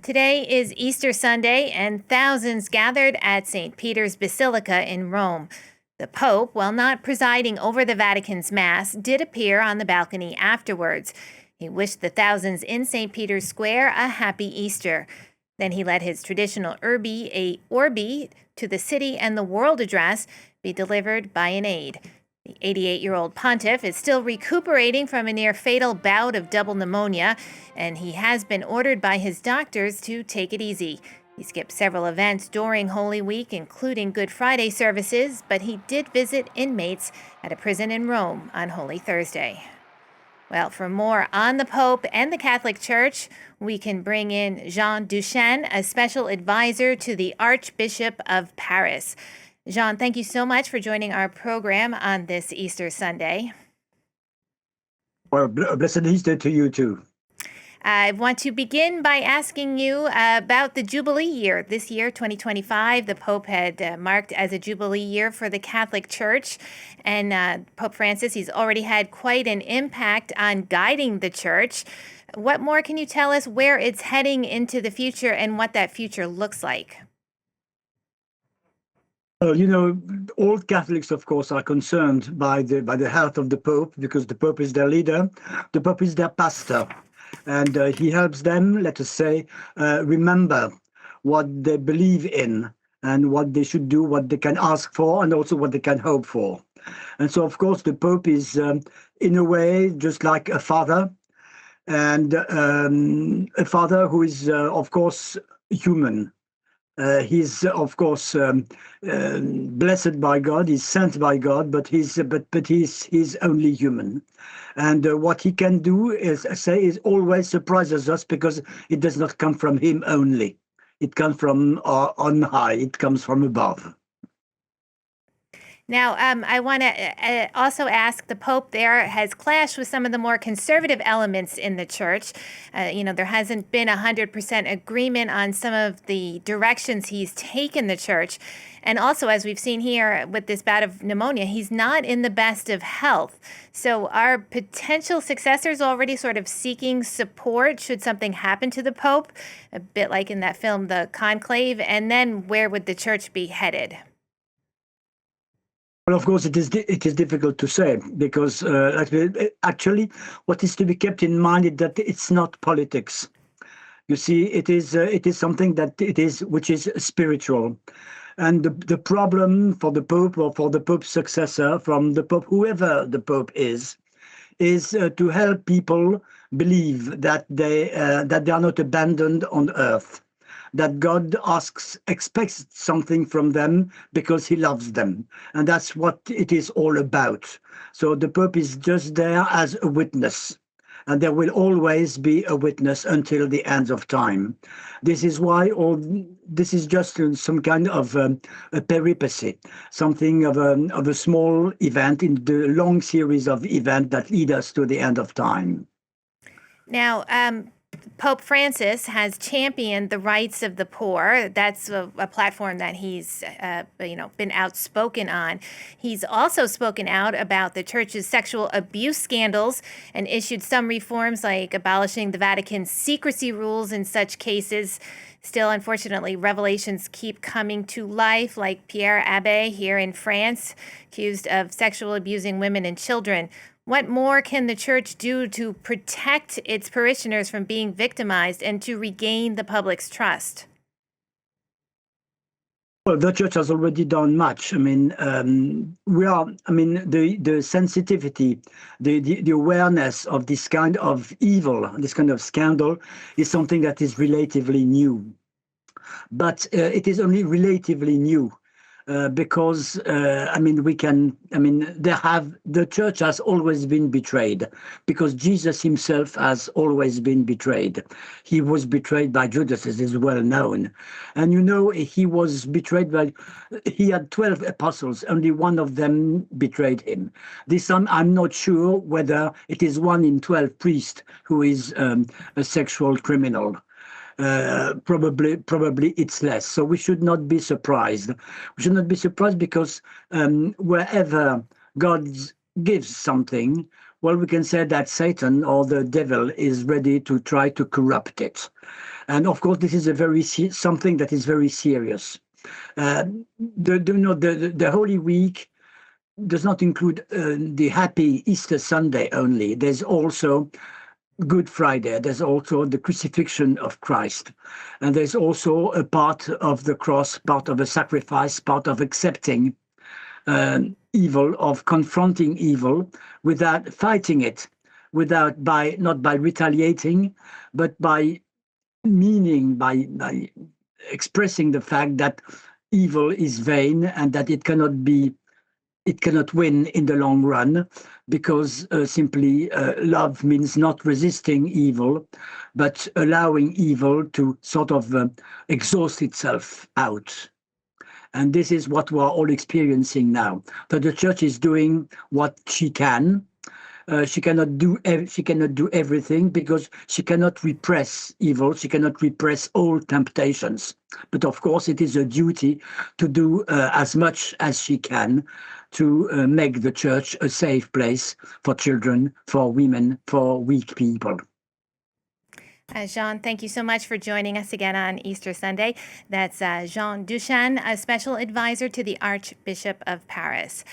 Today is Easter Sunday, and thousands gathered at St. Peter's Basilica in Rome. The Pope, while not presiding over the Vatican's Mass, did appear on the balcony afterwards. He wished the thousands in St. Peter's Square a happy Easter. Then he let his traditional Urbi to the city and the world address be delivered by an aide. The 88-year-old Pontiff is still recuperating from a near-fatal bout of double pneumonia, and he has been ordered by his doctors to take it easy. He skipped several events during Holy Week, including Good Friday services, but he did visit inmates at a prison in Rome on Holy Thursday. Well, for more on the Pope and the Catholic Church, we can bring in Jean Duchesne, a special advisor to the Archbishop of Paris. Jean, thank you so much for joining our program on this Easter Sunday. Well, blessed Easter to you too. I want to begin by asking you about the Jubilee year. This year, 2025, the Pope had marked as a Jubilee year for the Catholic Church. And Pope Francis, he's already had quite an impact on guiding the Church. What more can you tell us where it's heading into the future and what that future looks like? All Catholics, of course, are concerned by the health of the Pope because the Pope is their leader. The Pope is their pastor. And he helps them, let us say, remember what they believe in and what they should do, what they can ask for, and also what they can hope for. And so, of course, the Pope is, in a way, just like a father, and a father who is, of course, human. He's, of course, blessed by God. He's sent by God, but he's only human. And what he can do is always surprises us because it does not come from him only. It comes from on high. It comes from above. Now, I want to also ask, the Pope there has clashed with some of the more conservative elements in the Church. There hasn't been 100% agreement on some of the directions he's taken the Church. And also, as we've seen here with this bout of pneumonia, he's not in the best of health. So are potential successors already sort of seeking support should something happen to the Pope, a bit like in that film, The Conclave? And then where would the Church be headed? Well, of course, it is difficult to say because actually, what is to be kept in mind is that it's not politics. You see, it is something which is spiritual, and the problem for the Pope or for the Pope's successor, from the Pope, whoever the Pope is to help people believe that they are not abandoned on earth, that God expects something from them because he loves them. And that's what it is all about. So the Pope is just there as a witness. And there will always be a witness until the end of time. This is why this is just some kind of a peripacy, something of a small event in the long series of events that lead us to the end of time. Now, Pope Francis has championed the rights of the poor. That's a platform that he's, been outspoken on. He's also spoken out about the Church's sexual abuse scandals and issued some reforms like abolishing the Vatican's secrecy rules in such cases. Still, unfortunately, revelations keep coming to life, like Pierre Abbé here in France, accused of sexually abusing women and children. What more can the Church do to protect its parishioners from being victimized and to regain the public's trust? Well, the Church has already done much. The sensitivity, the awareness of this kind of evil, this kind of scandal is something that is relatively new. But it is only relatively new. Because the Church has always been betrayed, because Jesus himself has always been betrayed. He was betrayed by Judas, as is well known. And he was betrayed he had 12 apostles, only one of them betrayed him. This time, I'm not sure whether it is 1 in 12 priests who is a sexual criminal. Probably it's less. So we should not be surprised. We should not be surprised because wherever God gives something, Well, we can say that Satan or the devil is ready to try to corrupt it. And of course, this is something that is very serious. Uh, the Holy Week does not include the happy Easter Sunday only. There's also Good Friday. There's also the crucifixion of Christ. And there's also a part of the cross, part of the sacrifice, part of accepting evil, of confronting evil without fighting it, not by retaliating, but by by expressing the fact that evil is vain and that it cannot win in the long run, because simply love means not resisting evil, but allowing evil to sort of exhaust itself out. And this is what we're all experiencing now. That the church is doing what she can. She cannot do everything, because she cannot repress evil. She cannot repress all temptations. But of course, it is a duty to do as much as she can to make the church a safe place for children, for women, for weak people. Jean, thank you so much for joining us again on Easter Sunday. That's Jean Duchesne, a special advisor to the Archbishop of Paris.